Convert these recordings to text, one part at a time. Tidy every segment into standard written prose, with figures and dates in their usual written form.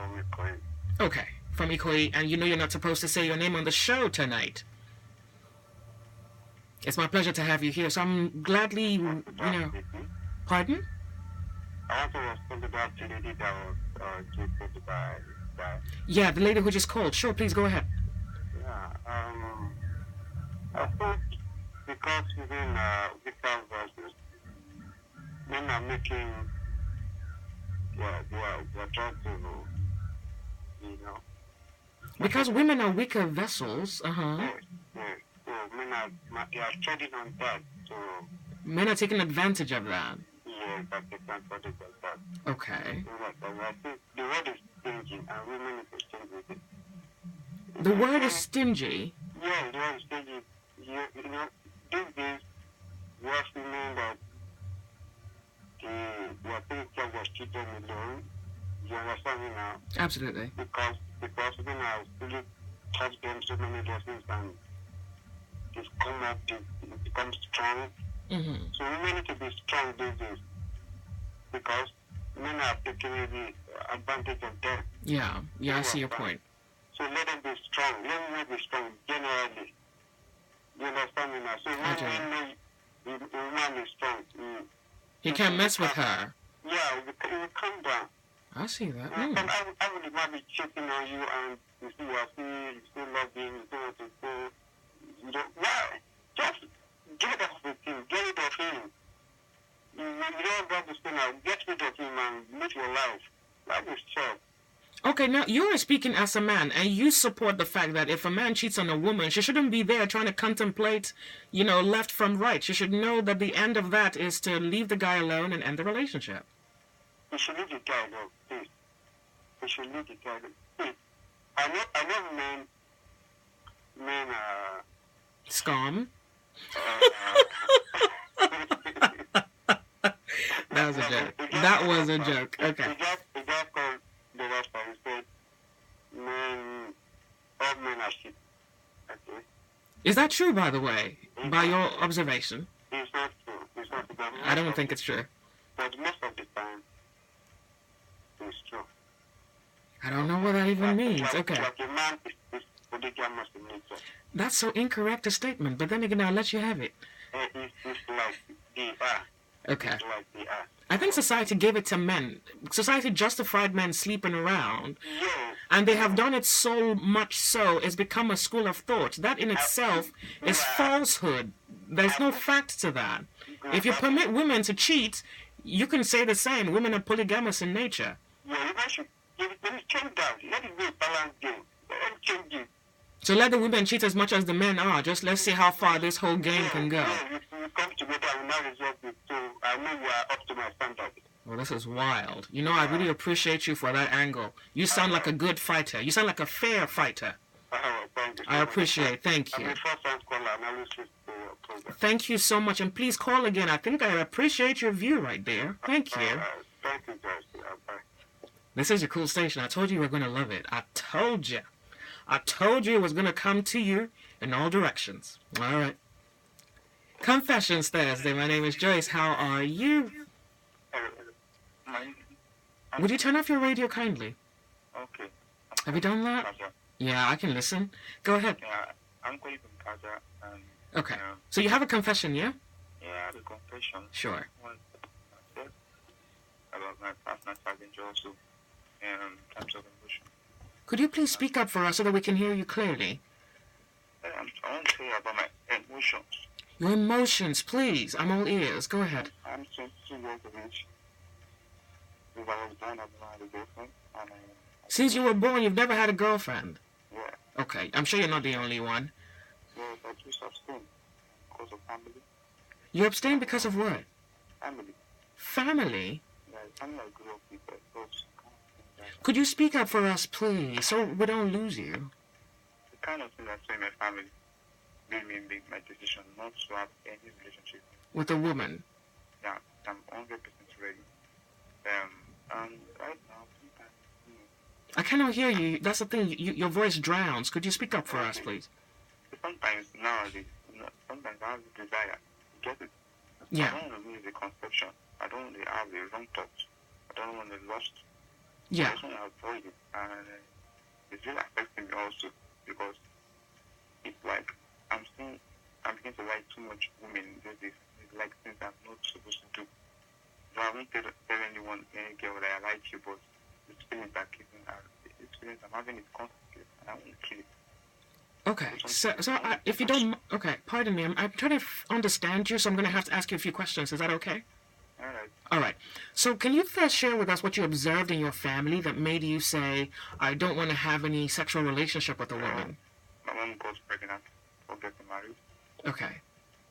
from Ikoyi. Okay, from Ikoyi, and you know you're not supposed to say your name on the show tonight. It's my pleasure to have you here, so I'm gladly, Pardon? I want to respond to that lady that was treated by. Yeah, the lady who just called. Sure, please go ahead. Yeah, I think because within victim versus men are making their job to, you know. Because women are weaker vessels, Yes, yes. So men are treading on that. So Men are taking advantage of that. yes, I take advantage of that. Okay. So I think the word is stingy, and women need to change with it. The word is stingy. Yeah, the word is stingy. You know, these days we have women that their parents was cheated alone. You understand me now? Absolutely. Because women have really taught them so many lessons and they've come up, they've become strong. Mm-hmm. So women need to be strong these days because men are taking the advantage of them. Yeah, I see your point. So let them be strong. Let women be strong generally. You understand me now? So when men know a woman is strong, he can't mess with her. Yeah, you calm down. I see that. And I would not be cheating on you and you still love him, you still want to go. Why? Just get off with him, get rid of him. You don't want to stay now, get rid of him and live your life. Life is short. Okay, now you're speaking as a man, and you support the fact that if a man cheats on a woman, she shouldn't be there trying to contemplate, left from right. She should know that the end of that is to leave the guy alone and end the relationship. You should leave the guy alone, please. You should leave the guy alone, please. I know men are... Scum? That was a joke. That was a joke. Okay. The guy called the rapper and said, all men are shit. Okay? Is that true, by the way? By your observation? It's not true. It's not true. I don't think it's true. But most of the time, it's true. I don't know what that even means. Okay. Like a man is polygamous in nature. That's so incorrect a statement, but then again, I'll let you have it. It's like they are. Okay. It's like they are. I think society gave it to men. Society justified men sleeping around. Yeah. And they have done it so much so, it's become a school of thought. That in itself is falsehood. There's no fact to that. If you permit women to cheat, you can say the same. Women are polygamous in nature. Yeah, you should change that. Let it be a balanced game. Let them change it. So let the women cheat as much as the men are. Just let's see how far this whole game can go. Yeah, we come together and now resolve it. So I know you are up to my standard. Well, this is wild. I really appreciate you for that angle. You sound like a good fighter. You sound like a fair fighter. Thank you. I appreciate it. Thank you. I'm a first-time caller and I listen to your program. Thank you so much. And please call again. I think I appreciate your view right there. Thank you. Thank you, guys. Bye. This is a cool station. I told you you were going to love it. I told you it was going to come to you in all directions. All right. Confessions Thursday. My name is Joyce. How are you? Would you turn off your radio kindly? Okay. Have you done that? Yeah, I can listen. Go ahead. Yeah, I'm calling from Kaja. Okay. So you have a confession, yeah? Yeah, I have a confession. Sure. About my personal challenge also in terms of emotion. Could you please speak up for us so that we can hear you clearly? I want to say about my emotions. Your emotions, please. I'm all ears. Go ahead. I'm 22 years of age. Since I was born, I've never had a girlfriend. Since you were born, you've never had a girlfriend? Yeah. Okay. I'm sure you're not the only one. Yes, I just abstained because of family. You abstained because of what? Family. Family? Yeah, family I grew up with. Could you speak up for us, please, so we don't lose you? The kind of thing I saw in my family made me make my decision not to have any relationship with a woman. Yeah, I'm 100% ready. And right now, sometimes, I cannot hear you. That's the thing. Your voice drowns. Could you speak up for us, please? Sometimes nowadays, sometimes I have the desire to get it. Yeah. I don't want to lose the conception. I don't want to have the wrong thoughts. I don't want to lust. Yeah. I just want to avoid it, and it's really affecting me also because it's like I'm beginning to like too much women these days. It's like things I'm not supposed to do. So I won't tell anyone, any girl that I like you, but the feelings are keeping, it's feelings I'm having it constantly, and I won't kill it. Okay, if you don't, okay, pardon me, I'm trying to understand you, so I'm going to have to ask you a few questions. Is that okay? All right. So can you first share with us what you observed in your family that made you say, I don't want to have any sexual relationship with a woman? My mom got pregnant or getting married. Okay.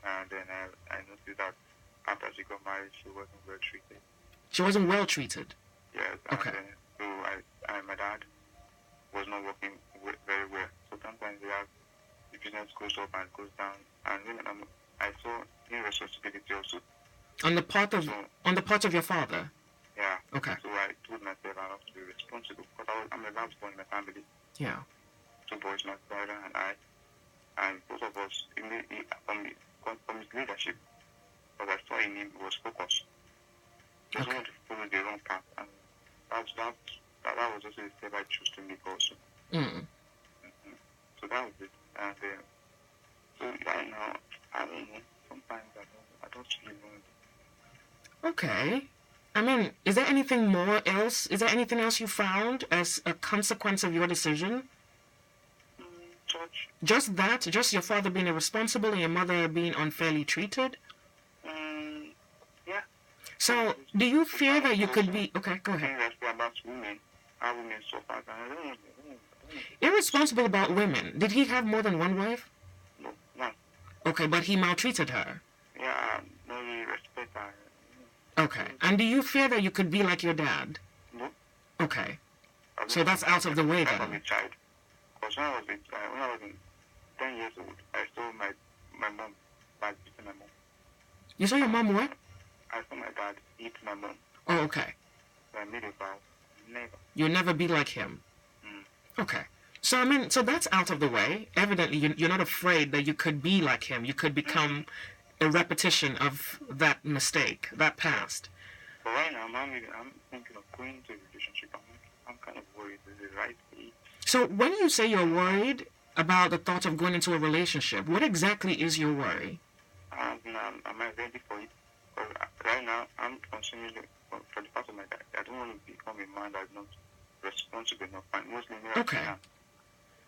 And then I noticed that after she got married, she wasn't well treated. She wasn't well treated? Yes. Okay. And then, so my dad was not working very well. So sometimes the business goes up and goes down. And then I saw irresponsibility also. On the part of your father? Yeah. Okay. So I told myself I have to be responsible because I'm the last born in my family. Yeah. 2 boys, my brother and I. And both of us, from his leadership, what I saw in him was focus. He doesn't want to follow the wrong path. And that was also a step I chose to make also. So that was it. And so right now, I don't know. Sometimes I don't really know. Okay. I mean, is there anything more else? Is there anything else you found as a consequence of your decision? Church. Just that? Just your father being irresponsible and your mother being unfairly treated? Yeah. So, do you fear that you could be... Okay, go ahead. About women, how women suffer. I don't know. Irresponsible about women. Did he have more than one wife? No, none. Okay, but he maltreated her? Yeah, no respect her. Okay. And do you fear that you could be like your dad? No. Okay. So that's out of the way then. I'm a child. Because when I was 10 years old, I saw my mom beating my mom. You saw your mom what? I saw my dad hit my mom. Oh, okay. So I made a vow. Never. You'll never be like him? Okay. So, I mean, so that's out of the way. Evidently, you're not afraid that you could be like him. You could become a repetition of that mistake, that past. But right now, I'm thinking of going into a relationship. I'm kind of worried. Is it right age? So when you say you're worried about the thought of going into a relationship, what exactly is your worry? Am I ready for it? Because right now, I'm considering for the part of my life. I don't want to become a man that's not responsible enough. And mostly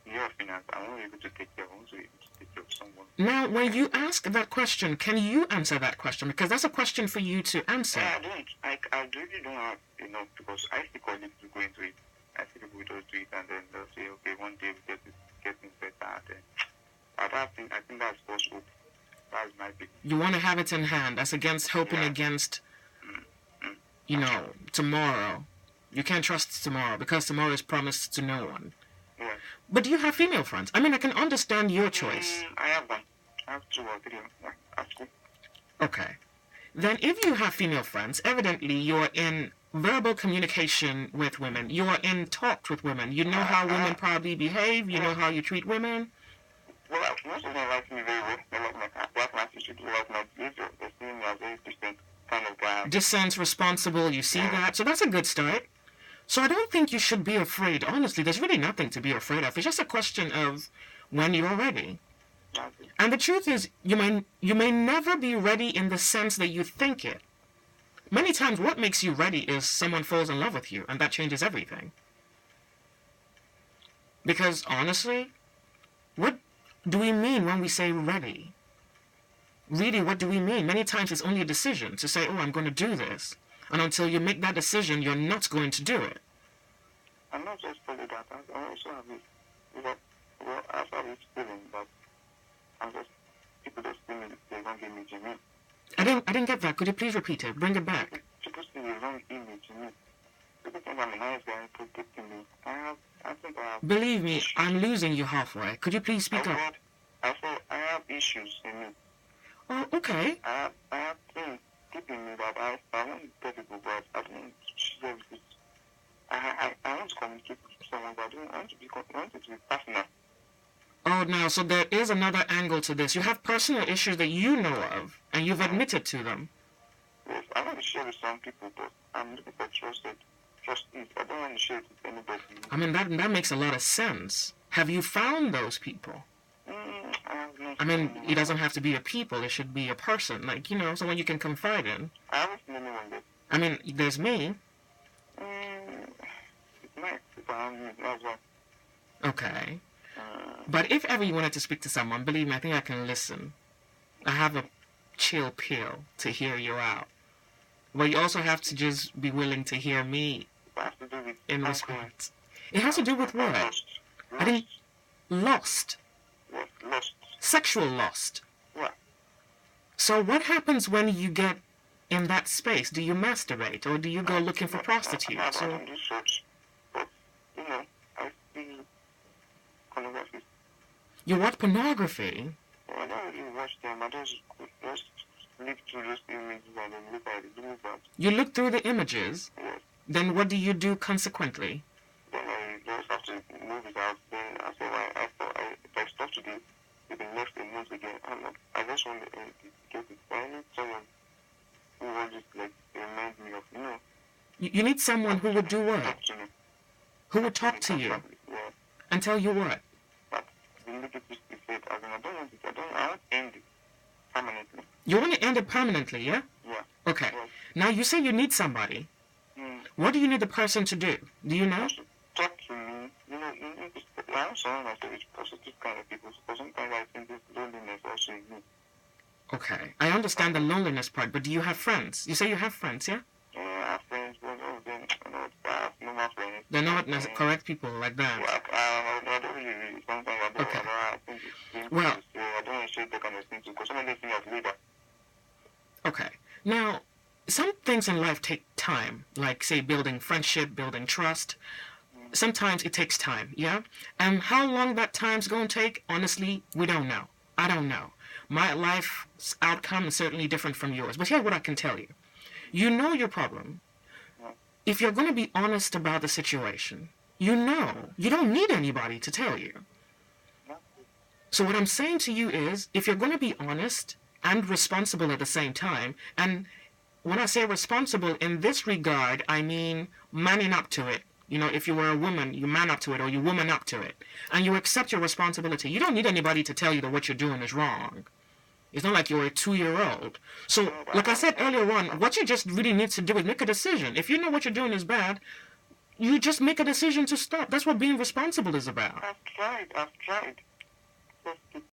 your finance. I want to be able to take care of someone. Now, when you ask that question, can you answer that question? Because that's a question for you to answer. Yeah, I don't. I really don't have enough because I see colleagues who go into it. I see people who just do it and then they'll say, okay, one day we get things better. And then, I think that's false hope. That's my big. You want to have it in hand. That's against hoping against, tomorrow. You can't trust tomorrow because tomorrow is promised to no one. Yeah. But do you have female friends? I mean, I can understand your choice. I have one. I have 2 or 3 at school. Okay. Then if you have female friends, evidently you're in verbal communication with women. You are in talks with women. You know how women probably behave. You know how you treat women. Well, most of them like me very well. They like my attitude. They like my behavior. They see me as a very decent kind of guy. Decent, responsible. You see that? So that's a good start. So I don't think you should be afraid. Honestly, there's really nothing to be afraid of. It's just a question of when you're ready. And the truth is, you may never be ready in the sense that you think it. Many times what makes you ready is someone falls in love with you, and that changes everything. Because honestly, what do we mean when we say ready? Really, what do we mean? Many times it's only a decision to say, oh, I'm going to do this. And until you make that decision, you're not going to do it. I'm not just telling that. I also have this, I also have this feeling that people just see me, they don't give me genuine. I didn't get that. Could you please repeat it? Bring it back. People see the wrong image in me. People think I'm a nice guy protecting me. I think I have... Believe me, I'm losing you halfway. Could you please speak up? I have issues in me. Oh, okay. I have things deep in me that I want to tell people, but I don't share with it. I want to communicate with someone, but I want it to be personal. Oh, now, so there is another angle to this. You have personal issues that you know of, and you've admitted to them. Yes, I want to share with some people, but I'm looking for trusted Just it. I don't want to share it with anybody. I mean, that makes a lot of sense. Have you found those people? I mean, it doesn't have to be a people. It should be a person, like, someone you can confide in. I haven't seen anyone yet. I mean, there's me. It's nice. If I haven't, that's why. Okay. But if ever you wanted to speak to someone, believe me, I think I can listen. I have a chill pill to hear you out. But you also have to just be willing to hear me It has to do with in response. It has to do with what? Lost. I think lost. What? Lost. Sexual lost. What? So what happens when you get in that space? Do you masturbate or do you go looking for prostitutes? I don't do such. But, I see pornography. You watch pornography? Well, I don't really watch them. I just look through those images and then look at it. Do that. You look through the images? Yes. Then what do you do consequently? Then I just have to move it out. Then I say, if I stop to do it, it will left a month again. I just want to get it. I need someone who will just remind me of, You need someone who would do what? talk to me. Who would talk to you Yeah. and tell you what? But the negative effect, I don't want it. I want to end it permanently. You want to end it permanently, yeah? Yeah. Okay. Yes. Now you say you need somebody. What do you need the person to do? Do you know? Talk to me. I'm surrounded myself with positive kind of people. So sometimes I think this loneliness also in me. Okay. I understand the loneliness part, but do you have friends? You say you have friends, yeah? Yeah, I have friends, but all of them, I have normal friends. They're not correct people like that. I don't really, sometimes I don't, Okay. I think it's Well- so I don't want to say that kind of thing too, because some of these things are later. Okay. Now, some things in life take time, like, say, building friendship, building trust. Sometimes it takes time, yeah? And how long that time's going to take, honestly, we don't know. I don't know. My life's outcome is certainly different from yours. But here's what I can tell you. You know your problem. If you're going to be honest about the situation, you don't need anybody to tell you. So what I'm saying to you is, if you're going to be honest and responsible at the same time, and when I say responsible in this regard, I mean manning up to it. If you were a woman, you man up to it or you woman up to it. And you accept your responsibility. You don't need anybody to tell you that what you're doing is wrong. It's not like you're a 2-year-old. So, like I said earlier on, what you just really need to do is make a decision. If you know what you're doing is bad, you just make a decision to stop. That's what being responsible is about. I've tried. Just